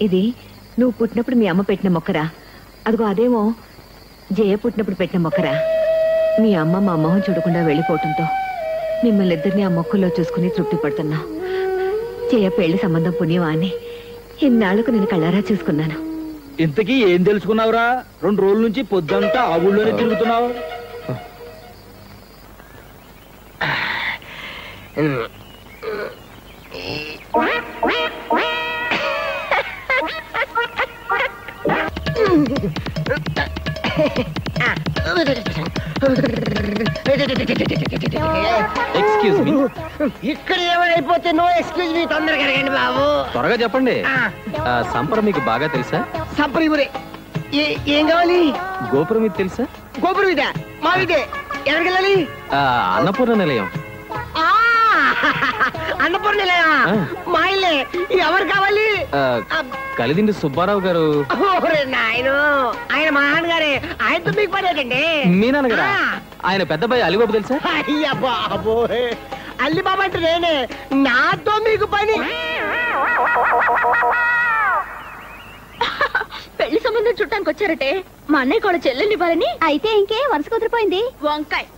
ఇది నువ్వు పుట్టినప్పుడు మీ అమ్మ పెట్టిన మొక్కరా? అదిగో అదేమో జయ పుట్టినప్పుడు పెట్టిన మొక్కరా? మీ అమ్మ మా మొహం చూడకుండా వెళ్ళిపోవటంతో మిమ్మల్ని ఇద్దరిని ఆ మొక్కల్లో చూసుకుని తృప్తి పడుతున్నా. జయ పెళ్లి సంబంధం పుణ్యమా అని ఇన్నాళ్లకు నేను కళ్ళారా చూసుకున్నాను. ఇంతకీ ఏం తెలుసుకున్నావురా? 2 రోజుల నుంచి పొద్దంతా ఆ ఊళ్ళోనే తిరుగుతున్నావు. Excuse me. ఇక్కడ ఏమైపోతే నో ఎక్స్క్యూజ్ మీ, తొందరగా అడగండి బాబు. త్వరగా చెప్పండి. సంపర మీకు బాగా తెలుసా? సంప్రదిపురే. ఏం కావాలి? గోపురం ఇది తెలుసా? గోపురం ఇదే, మా ఇదే. ఎక్కడికి వెళ్ళాలి? అన్నపూర్ణ నిలయం. అన్నపూర్ణ నిలయం మా ఇల్లే. ఎవరు కావాలి? కలిదిండి సుబ్బారావు గారు. నాయన ఆయన మా నాన్నగారే. ఆయనతో మీకు పడేటండి. మీ నాన్నగారా? ఆయన పెద్దబాయి అలిబాబు తెలుసా? అయ్యా బాబోయ్, అల్లిబాబు అంటే నేనే. నాతో మీకు పని. పెళ్లి సంబంధం చుట్టానికి వచ్చారటే మా అన్నయ్య కూడా చెల్లెల్ని ఇవ్వాలని. అయితే ఇంకే వరుస కుదిరిపోయింది. వంకాయ్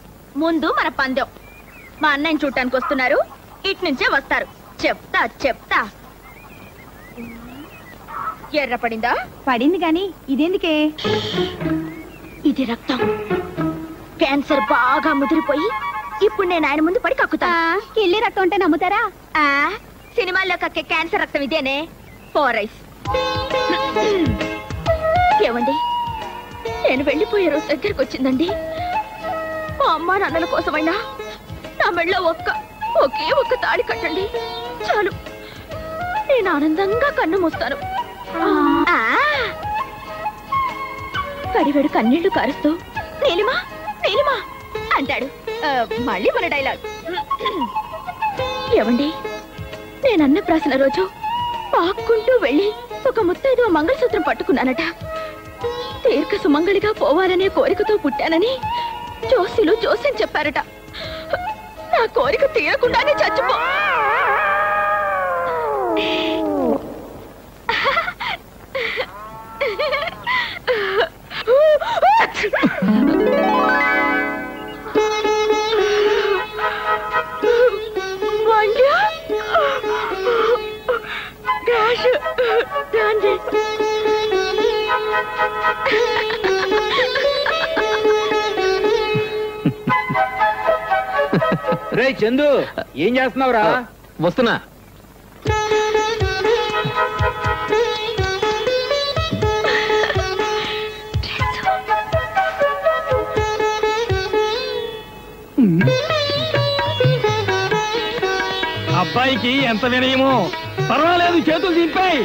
ముందు మన పందెం. మా అన్నయ్యని చూడటానికి వస్తున్నారు, ఇటు నుంచే వస్తారు. చెప్తా చెప్తా. ఎర్ర పడిందా? పడింది గాని ఇదేందుకే? ఇది రక్తం. క్యాన్సర్ బాగా ముదిరిపోయి ఇప్పుడు నేను ఆయన ముందు పడి కక్కుతా. కిళ్ళి రక్తం అంటే నమ్ముతారా? సినిమాల్లో కక్కే క్యాన్సర్ రక్తం ఇదేనే. ఫోరైస్. ఏమండి, నేను వెళ్ళిపోయే రోజు దగ్గరకు వచ్చిందండి. మా అమ్మా నాన్నల కోసమైనా నా మెళ్ళో ఒకే ఒక్క తాళి కట్టండి చాలు. నేను ఆనందంగా కన్ను మూస్తాను. కడివెడు కన్నీళ్లు కారుస్తూ నీలిమా నీలిమా అంటాడు. మళ్ళీ మన డైలాగ్. ఏమండి, నేను అన్నప్రాసన రోజు పాక్కుంటూ వెళ్ళి ఒక ముత్తైదు మంగళసూత్రం పట్టుకున్నానట. దీర్ఘ సుమంగళిగా పోవాలనే కోరికతో పుట్టానని జోస్యులు జోస్యం చెప్పారట. నా కోరిక తీరకుండానే చచ్చిపో. రే చందు, ఏం చేస్తున్నావురా? వస్తున్నా. అబ్బాయికి ఎంత వినయమో. పర్వాలేదు, చేతులు దింపాయి.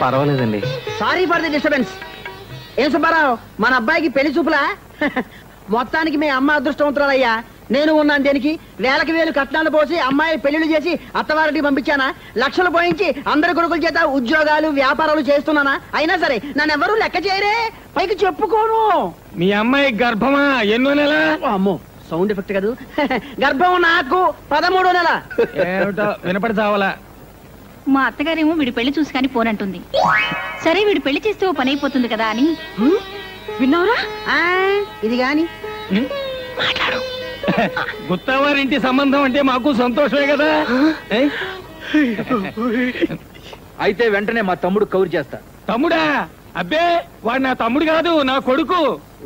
పర్వాలేదండి. Sorry for the disturbance. ఏం సుబ్బారావు, మన అబ్బాయికి పెళ్లి చూపులా? మొత్తానికి మీ అమ్మ అదృష్టవంతురాలయ్యా. నేను ఉన్నాను దేనికి? వేలకు వేలు కట్నాలు పోసి అమ్మాయి పెళ్లిళ్ళు చేసి అత్తవారికి పంపించానా? లక్షలు పోయించి అందరి కొడుకుల చేత ఉద్యోగాలు వ్యాపారాలు చేస్తున్నానా? అయినా సరే నన్ను ఎవరూ లెక్క చేయరే, పైకి చెప్పుకోను. మీ అమ్మాయి గర్భమా? ఎన్నో నెల? అమ్మో, సౌండ్ ఎఫెక్ట్ కాదు. గర్భం నాకు 13వ నెల. ఏమిటో వినపడి చావాలా? మా అత్తగారేమో వీడి పెళ్లి చూసి కానీ పోనంటుంది. సరే వీడు పెళ్లి చేస్తే ఓ పని అయిపోతుంది కదా అని. విన్నావురా? ఇది గాని మాట్లాడు. గుత్తవారింటి సంబంధం అంటే మాకు సంతోషమే కదా. అయితే వెంటనే మా తమ్ముడు కౌరు చేస్తా. తమ్ముడా? అబ్బే, వాడు నా తమ్ముడు కాదు, నా కొడుకు.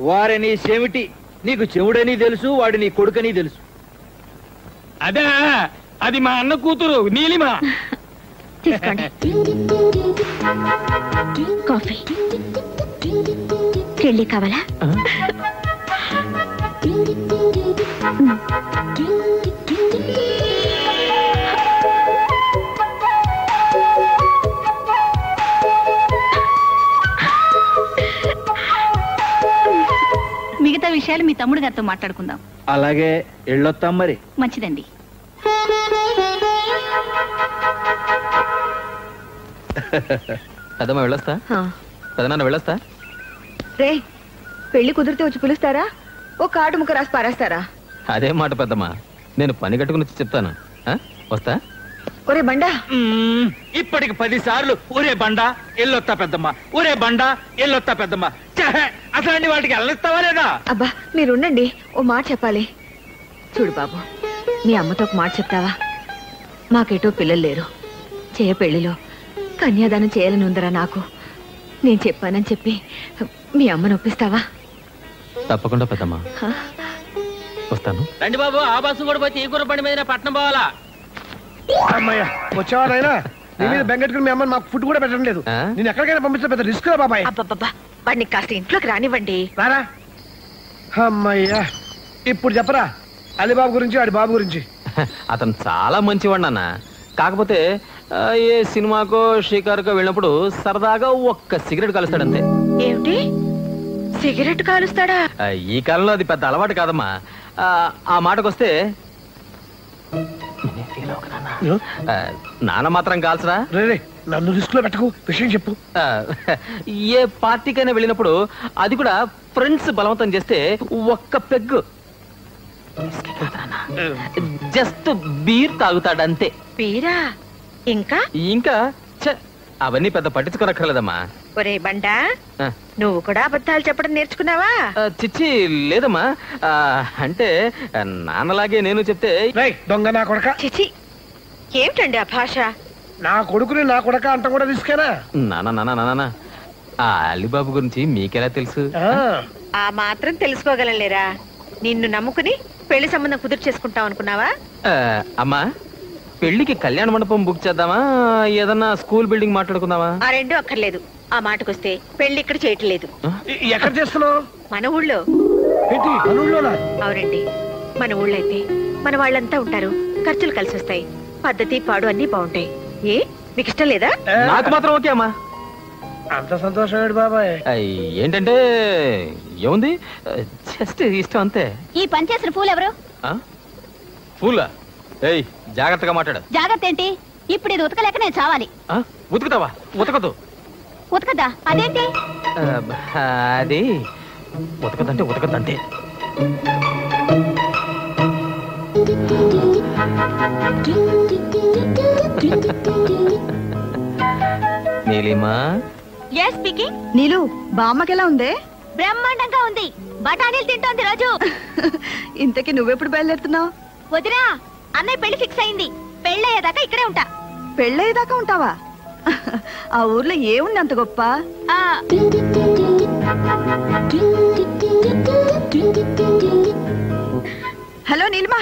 వారిని చెవిటి, నీకు చెవుడని తెలుసు, వాడు నీ కొడుకని తెలుసు. అదే, అది మా అన్న కూతురు నీలిమా. తీసుకోండి కాఫీ. పెళ్లి కావాలా? మిగతా విషయాలు మీ తమ్ముడు గారితో మాట్లాడుకుందాం. అలాగే, వెళ్ళొస్తాం మరి. మంచిదండి. పెద్దమ్మ వెళ్ళొస్తా. పెదనాన్న వెళ్ళొస్తా. రే, పెళ్లి కుదిరితే వచ్చి పిలుస్తారా? ఓ కార్డు ముక్క రాసి పారేస్తారా? అదే మాట పెద్దమ్మా, నేను పని కట్టుకుని వచ్చి చెప్తాను. వస్తా. ఒరే బండా ఇప్పటికి 10 సార్లు ఊరే బండా ఎల్లొత్తా పెద్దమ్మ, ఊరే బండా ఎల్లొత్తా పెద్దమ్మ. అసలు వాటికి వెళ్ళిస్తావా లేదా? అబ్బా మీరుండండి, ఓ మాట చెప్పాలి. చూడు బాబు, మీ అమ్మతో ఒక మాట చెప్తావా? మాకేటో పిల్లలు లేరు. చేయ పెళ్లిలో కన్యాదానం చేయాలని ఉందరా నాకు. నేను చెప్పానని చెప్పి మీ అమ్మను ఒప్పిస్తావా? తప్పకుండా పెద్దమ్మా, హ? వస్తాను. రండి బాబు, ఆ బస్సు కూడా పోతే ఈ గుర్ర బండి మీద పట్నం పోవాలా? అమ్మయ్య వచ్చావా నాయనా? నీ మీద బెంగెట్టుకుని మీ అమ్మ మాకు ఫుడ్ కూడా పెట్టడం లేదు. ఆ? నేను ఎక్కడికైనా పంపిస్తే పెద్ద రిస్క్ రా బాబాయ్. అబ్బబ్బబ్బా, వాడిని కాస్త ఇంట్లోకి రానివ్వండి. రారా. అమ్మయ్యా, ఇప్పుడు చెప్పరా అలీబాబు గురించి, ఆడి బాబు గురించి. అతను చాలా మంచివాడు నాన్న. కాకపోతే ఏ సినిమాకో షికారుకో వెళ్ళినప్పుడు సరదాగా ఒక్క సిగరెట్ కలుస్తాడంతే. ఏమిటి, సిగరెట్ కాలుస్తాడా? ఈ కాలంలో అది పెద్ద అలవాటు కాదమ్మా. ఆ మాటకొస్తే నాన్న మాత్రం కాల్చరా? రే నన్ను రిస్క్ లో పెట్టకు, విషయం చెప్పు. ఏ పార్టీకైనా వెళ్ళినప్పుడు, అది కూడా ఫ్రెండ్స్ బలవంతం చేస్తే ఒక్క పెగ్గు జస్ట్ బీర్ తాగుతాడంతే. పీరా? ఇంకా ఇంకా అవన్నీ పెద్ద పట్టించుకోనక్కర్లేదమ్మా. ఒరే బండా, నువ్వు కూడా అబద్ధాలు చెప్పడం నేర్చుకున్నావా? చిచ్చి లేదమ్మా. అంటే నాన్నలాగే నేను చెప్తే. రేయ్ దొంగ నా కొడక. చిచి, ఏమిటండి ఆ భాష? నా కొడుకుని నా కొడక అంట కూడా రిస్కేనా? నాన్న ఆ అలీబాబు గురించి మీకెలా తెలుసు? ఆ మాత్రం తెలుసుకోగలలేరా? నిన్ను నమ్ముకుని పెళ్లి సంబంధం కుదురు చేసుకుంటాం అనుకున్నావా? అమ్మా, పెళ్లికి కళ్యాణ మండపం బుక్ చేద్దామా, ఏదన్నా స్కూల్ బిల్డింగ్ మాట్లాడుకుందామా? ఆ రెండు అక్కర్లేదు. ఆ మాటకొస్తే పెళ్లి ఇక్కడ చేయట్లేదు. ఎక్కడ చేస్తున్నావు? మన ఊళ్ళో. ఏంటి మనూళ్ళోనా? అవునండి, మన ఊళ్ళో అయితే మన వాళ్ళంతా ఉంటారు, ఖర్చులు కలిసి వస్తాయి, పద్ధతి పాడు అన్ని బాగుంటాయి. ఏ మీకు ఇష్టం లేదా? నాకు మాత్రం ఓకే అమ్మా. అంత సంతోషం బాబాయ్. ఏంటంటే ఏముంది, జస్ట్ ఇష్టం అంతే. ఈ పని చేసిన పూలు ఎవరు? పూలా? ఏయ్ జాగ్రత్తగా మాట్లాడు. జాగ్రత్త ఏంటి? ఇప్పుడు ఇది ఉతకలేక నేను చావాలి. ఉతుకుతావా? ఉతకదు. ఉతకదా? అదేంటి? అది ఉతకదంటే ఉతకదంటే. నీలిమా? yes speaking. నీలు, బామ్మకెలా ఉందే? బ్రహ్మాండంగా ఉంది. బఠానీలు తింటోంది రోజు. ఇంతకీ నువ్వెప్పుడు బయలుదేరుతున్నావు? వదినా, అన్నయ్య పెళ్లి ఫిక్స్ అయింది. పెళ్ళయ్యేదాకా ఇక్కడే ఉంటా. పెళ్ళయ్యేదాకా ఉంటావా? ఆ ఊర్లో ఏముంది అంత గొప్ప? హలో నీలిమా,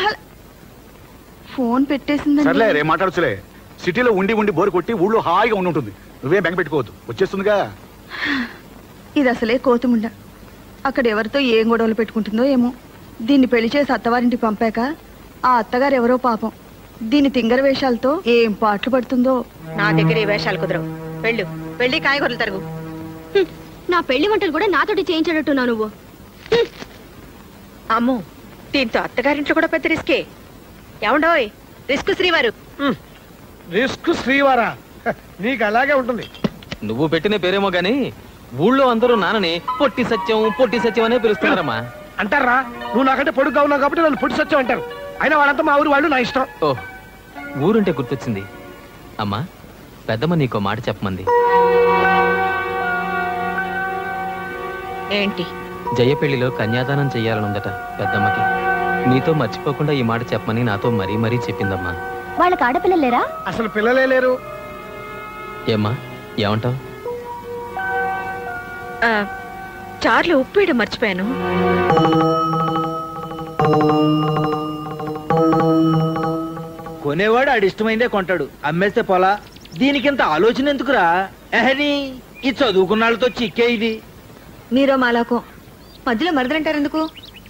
ఫోన్ పెట్టేసింది. సర్లే రే మాట్లాడుచులే. సిటీలో ఉండి ఉండి బోరు కొట్టి ఊళ్ళో హాయిగా ఉండి ఉంటుంది. నువ్వేం బెంగ పెట్టుకోవద్దు, వచ్చేస్తుందిగా. ఇది అసలే కోతుముండ. అక్కడ ఎవరితో ఏం గొడవలు పెట్టుకుంటుందో ఏమో. దీన్ని పెళ్లి చేసి అత్తవారింటికి పంపాక ఆ అత్తగారు ఎవరో పాపం దీని తింగర వేషాలతో ఏం పాటలు పడుతుందో. నా దగ్గర ఏ వేషాలు కుదరవు. వెళ్ళు, వెళ్ళి కాయగూరలు తరుగు. నా పెళ్లి వంటలు కూడా నాతోటి చేయించడట్టున్నావు నువ్వు. అమ్మో, దీంతో అత్తగారింట్లో కూడా పెద్ద రిస్కే. ఏమండోయ్, రిస్క్ శ్రీవారు. రిస్క్ శ్రీవారా? నీకు అలాగే ఉంటుంది. నువ్వు పెట్టిన పేరేమో గాని ఊళ్ళో అందరూ నాన్నని పొట్టి సత్యం అనే పిలుస్తున్నారమ్మా. అంటారా? నువ్వు నాకంటే పొడుగ్గా ఉన్నావు కాబట్టి నన్ను పొట్టి సత్యం అంటారు. అయినా వాళ్ళంతా మా ఊరు వాళ్ళు, నా ఇష్టం. ఓ, ఊరుంటే గుర్తొచ్చింది. అమ్మా, పెద్దమ్మ నీకో మాట చెప్పమంది. ఏంటి? జయ పెళ్లిలో కన్యాదానం చెయ్యాలనుందట పెద్దమ్మకి. నీతో మర్చిపోకుండా ఈ మాట చెప్పమని నాతో మరీ మరీ చెప్పిందమ్మా. వాళ్ళకి ఆడపిల్లలు లేరా? అసలు పిల్లలే లేరు. ఏమ్మా, ఏమంటావు? చార్లు ఉప్పు వేయడం మర్చిపోయాను. కొనేవాడు ఆడి ఇష్టమైందే కొంటాడు, అమ్మేస్తే పోలా. దీనికింత ఆలోచన ఎందుకురా? ఎహని ఈ చదువుకున్నాళ్ళతో చిక్కే ఇది. మీరో మాలాకం మధ్యలో మరదలంటారు ఎందుకు?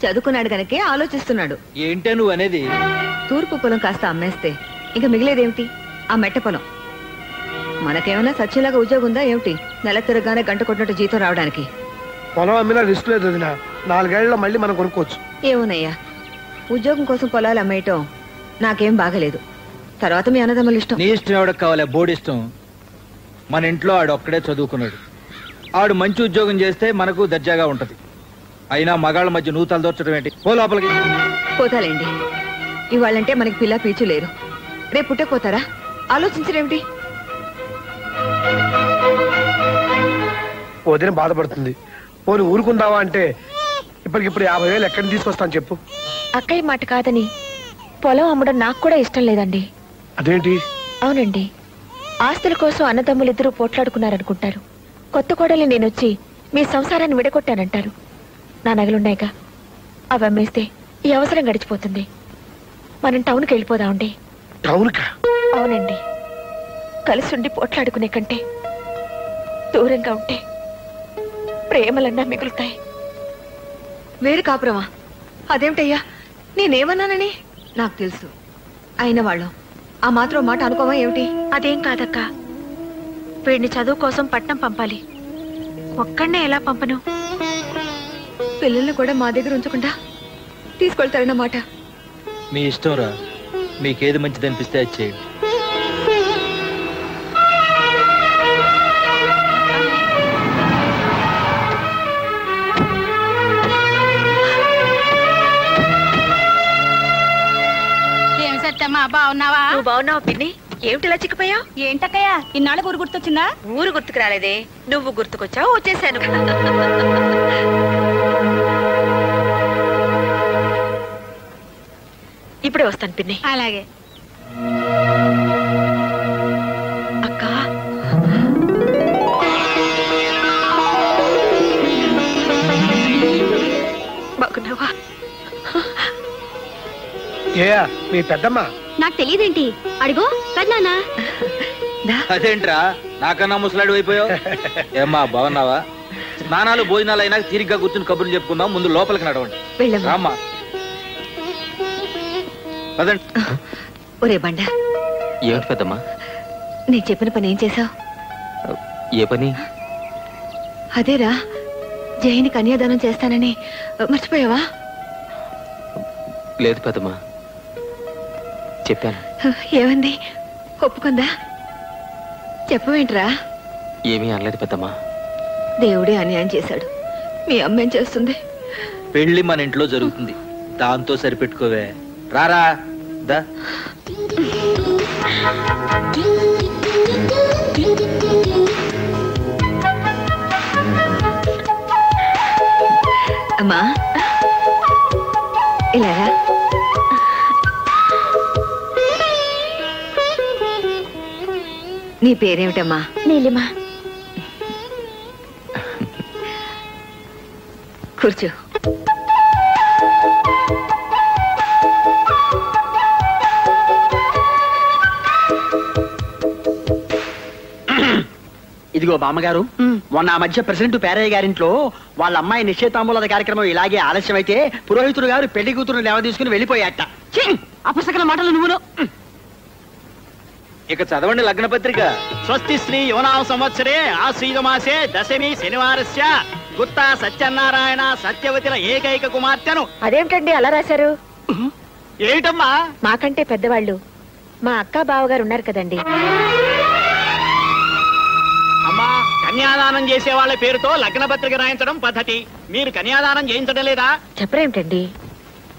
చదువుకున్నాడు గనకే ఆలోచిస్తున్నాడు. ఏంటే నువ్వు అనేది? తూర్పు పొలం కాస్త అమ్మేస్తే ఇంకా మిగిలేదేమిటి? ఆ మెట్ట పొలం. మనకేమైనా సత్యంలాగా ఉద్యోగం ఉందా ఏమిటి? నెల తిరగానే గంట కొట్టినట్టు జీతం రావడానికి. పొలం అమ్మినా రిస్క్ లేదు వదినా. 4 ఏళ్లలో మళ్ళీ మనం కొనుక్కోవచ్చు. ఏమోనయ్యా, ఉద్యోగం కోసం పొలాలు అమ్మేయటం నాకేం బాగలేదు. తర్వాత మీ అన్నదమ్ముల ఇష్టం. నీ ఇష్టం ఎవడకు కావాలి? బోర్డు ఇష్టం. మన ఇంట్లో ఆడు ఒక్కడే చదువుకున్నాడు. ఆడు మంచి ఉద్యోగం చేస్తే మనకు దర్జాగా ఉంటది. అయినా మగాళ్ళ మధ్య నువ్వు తలదోర్చడం ఏంటి? పో లోపలికి. పోతాలేండి, ఇవాళంటే మనకి పిల్ల పీచు లేరు. రేపు పుట్టకపోతారా? ఆలోచించరేమిటి? వదిన బాధపడుతుంది. పోనీ ఊరుకుందావా అంటే ఇప్పటికిప్పుడు 50,000 ఎక్కడిని తీసుకొస్తాను చెప్పు. అక్కయ్య మాట కాదని పొలం అమ్మడం నాకు కూడా ఇష్టం లేదండి. అదేంటి? అవునండి, ఆస్తుల కోసం అన్నదమ్ములిద్దరూ పోట్లాడుకున్నారనుకుంటారు. కొత్త కోడలి నేనొచ్చి మీ సంసారాన్ని విడగొట్టానంటారు. నా నగలున్నాయిగా, అవి అమ్మేస్తే ఈ అవసరం గడిచిపోతుంది. మనం టౌన్కి వెళ్ళిపోదామండి. టౌన్కా? అవునండి, కలిసి ఉండి పోట్లాడుకునే కంటే దూరంగా ఉంటే ప్రేమలన్నా మిగులుతాయి. వేరు కాపురమా? అదేమిటయ్యా, నేనేమన్నానని? నాకు తెలుసు, అయిన వాళ్ళం ఆ మాత్రం మాట అనుకోవా ఏమిటి? అదేం కాదక్క, వీడిని చదువు కోసం పట్నం పంపాలి. ఒక్కడనే ఎలా పంపను? పిల్లల్ని కూడా మా దగ్గర ఉంచకుండా తీసుకెళ్తారన్నమాట. మీ ఇష్టంరా, మీకేది మంచిది అనిపిస్తే అది చేయండి. బాగున్నావా? నువ్వు బాగున్నావా పిన్ని? ఏమిటిలా చిక్కిపోయావు? ఏంటక్కయ్యా ఇన్నాళ్ళ ఊరు గుర్తొచ్చిందా? ఊరు గుర్తుకు రాలేదే, నువ్వు గుర్తుకొచ్చావు, వచ్చేసాను. ఇప్పుడే వస్తాను పిన్ని. అలాగే. అక్క, బాగున్నావా? ఏయా మీ పెద్దమ్మ? నాకు తెలియదేంటి, అడిగో కదనా. అదేంట్రా నాకన్నా ముసలాడు అయిపోయావు? ఏమ్మా బాగున్నావా? స్నానాలు భోజనాలు అయినా తీరిగ్గా కూర్చుని కబుర్లు చెప్పుకుందాం. ముందు లోపలికి నడవండి. రామ్మా. పదండి. ఒరే బండ, ఏమిటి పెద్దమ్మా? నీకు చెప్పిన పని ఏం చేసావు? ఏ పని? అదేరా, జైని కన్యాదానం చేస్తానని మర్చిపోయావా? లేదు పెద్దమ్మా, చెప్పాను. ఏమంది? ఒప్పుకుందా? చెప్పవేంట్రా? ఏమీ అనలేదు పెద్దమ్మా. దేవుడే అన్యాయం చేశాడు. మీ అమ్మ ఏం చేస్తుంది? పెళ్లి మన ఇంట్లో జరుగుతుంది, దాంతో సరిపెట్టుకోవే. రారా దా. అమ్మా ఇలా రా. నీ పేరేమిటమ్మా? నీలిమా. కూర్చో. ఇదిగో బామ్మగారు, మొన్న ఆ మధ్య ప్రెసిడెంట్ పేరయ్య గారింట్లో వాళ్ళ అమ్మాయి నిశ్చయితాంబూలద కార్యక్రమం ఇలాగే ఆలస్యమైతే పురోహితుడు గారు పెళ్లి కూతురు లేవ తీసుకుని వెళ్ళిపోయాట. అపసకల మాటలు నువ్వును. ఇక చదవండి లగ్న పత్రిక. స్వస్తి శ్రీ యువనామ సంవత్సరే ఆశ్రీజమాసే దశమి శనివారస్య గుత్తా సత్యనారాయణ సత్యవతిల ఏకైక కుమార్తెను. అదేమిటండి అలా రాశారు? ఏమిటమ్మా? మాకంటే పెద్దవాళ్ళు మా అక్క బావగారు ఉన్నారు కదండి. అమ్మా, కన్యాదానం చేసే వాళ్ళ పేరుతో లగ్న పత్రిక రాయించడం పద్ధతి. మీరు కన్యాదానం చేయించడం లేదా? చెప్పరేమిటండి,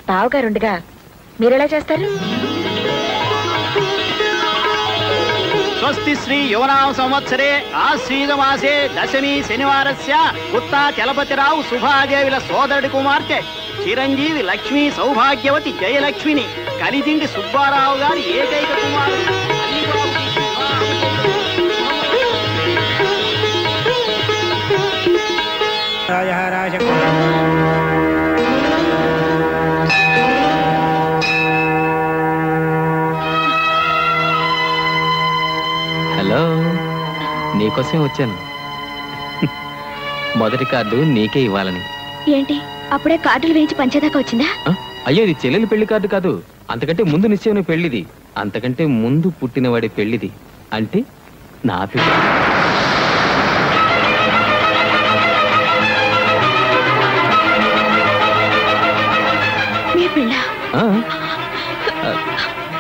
బావగారుండగా మీరెలా చేస్తారు? స్వస్తి శ్రీ యువనామ సంవత్సరే ఆశ్రీజమాసే దశమి శనివారస్య గుత్తా చలపతిరావు సుభాదేవిల సోదరుడి కుమార్తె చిరంజీవి లక్ష్మీ సౌభాగ్యవతి జయలక్ష్మిని కలిదిండి సుబ్బారావు గారి ఏకైక కుమారుడు హలో, నీకోసమే వచ్చాను. మొదటి కార్డు నీకే ఇవ్వాలని. ఏంటి అప్పుడే కార్డులు వేయించి పంచేదాకా వచ్చిందా? అయ్యో, ఇది చెల్లెలి పెళ్లి కార్డు కాదు. అంతకంటే ముందు నిశ్చయం పెళ్లిది. అంతకంటే ముందు పుట్టినవాడి పెళ్లిది. అంటే నా పెళ్లి.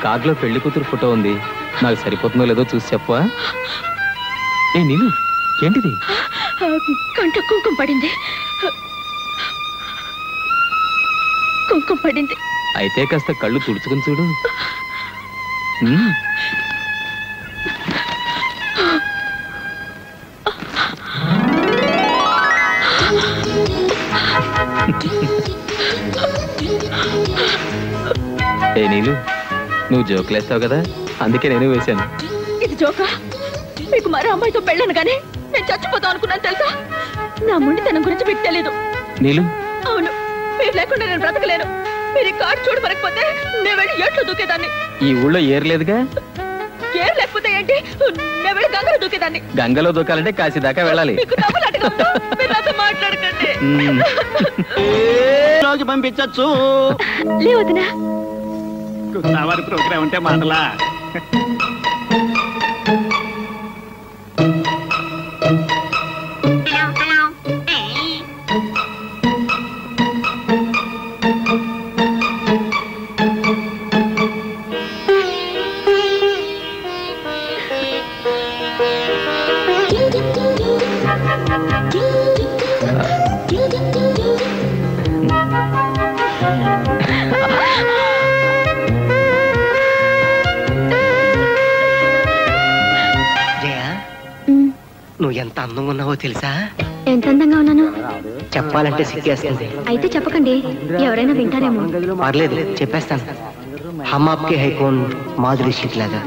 కార్డులో పెళ్లి కూతురు ఫోటో ఉంది. నాకు సరిపోతుందో లేదో చూసి చెప్పవా? ఏ నీళ్ళు, ఏంటిది? కంట కుంకుమ పడింది. కుంకుమ పడింది. అయితే కాస్త కళ్ళు తుడుచుకుని చూడు. నీలు నువ్వు జోకులేస్తావు కదా, అందుకే నేను వేశాను. ఇది జోకా? మీకు మరో అమ్మాయితో పెళ్ళాను కానీ నేను చచ్చిపోతాం అనుకున్నాను తెలుసా? నా మొండితనం గురించి మీకు తెలీదు. నీలు అవును, మీరు లేకుండా నేను బ్రతకలేను. మీరు ఈ కార్డు చూడమనకపోతే నేను వెళ్ళి ఏట్లో దూకేదాన్ని. ఈ ఊళ్ళో ఏర్లేదుగా. ఏం లేకపోతే ఏంటి, నేను వెళ్ళి గంగలో దూకేదాన్ని. గంగలో దూకాలంటే కాశీ దాకా వెళ్ళాలి. మీకు నవ్వులాటగా ఉందా? మీరు నాతో మాట్లాడకండి. పంపించచ్చు. లేవద్దునా ప్రోగ్రామ్ ఉంటే మాటలా. నువ్వు ఎంత అందంగా ఉన్నావో తెలుసా? ఎంత అందంగా ఉన్నాను చెప్పాలంటే సిగ్గేస్తుంది. అయితే చెప్పకండి, ఎవరైనా వింటారేమో. పర్లేదు, చెప్పేస్తాను. हम आपके है कौन మాధురి షీట్ లాగా,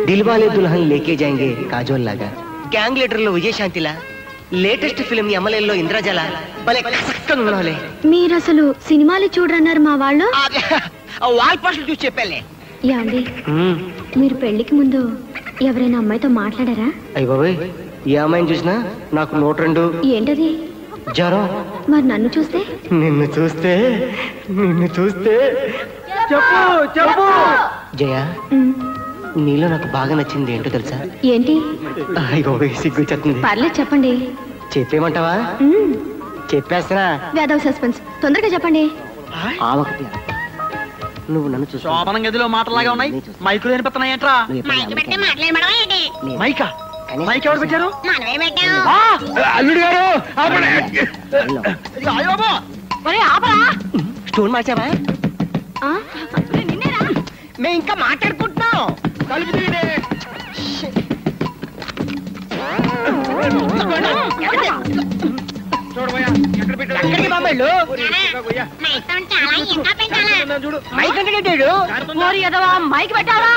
దిల్వాలే దుల్హన్ లేకే జాయింగే కాజోల్ లాగా, గ్యాంగ్ లీడర్ లో విజయశాంతిలా, లేటెస్ట్ ఫిల్మ్ ఎమ్మెల్యేలో ఇంద్రజల భలే కసక్కగా ఉన్నావులే. మీరు అసలు సినిమాలు చూడరన్నారు మా వాళ్ళు. వాల్ పోస్టులు చూసి చెప్పాలే. యాండి, మీరు పెళ్లికి ముందు ఎవరైనా అమ్మాయితో మాట్లాడారా? అయ్య బాబోయ్, ఏ అమ్మాయిని చూసినా నాకు 102. ఏంటది? జ్వరం. మరి నన్ను చూస్తే? నిన్ను చూస్తే చెప్పు చెప్పు. జయ, నీలో నాకు బాగా నచ్చింది ఏంటో తెలుసా? ఏంటి? అయ్య బాబోయ్, సిగ్గు చెప్తుంది. పర్లేదు చెప్పండి. చెప్పేమంటావా? చెప్పేస్తున్నా. వేదవ సస్పెన్స్, తొందరగా చెప్పండి. ఒకటి, నువ్వు నన్ను చూసి శోభనం గదిలో మాటలాగా ఉన్నాయి. మైకులు వినిపిస్తున్నాయంట్రా? మైకా? మైక్ ఎవరు పెట్టారు? అల్లుడు గారు స్టోన్ మార్చావా? మేము ఇంకా మాట్లాడుకుంటున్నాం. తలుపు తీయండి. చూడబోయా ఎక్కడ పెట్టాడు? చూడు మైక్ అంటే కట్టాడు. మైక్ పెట్టావా?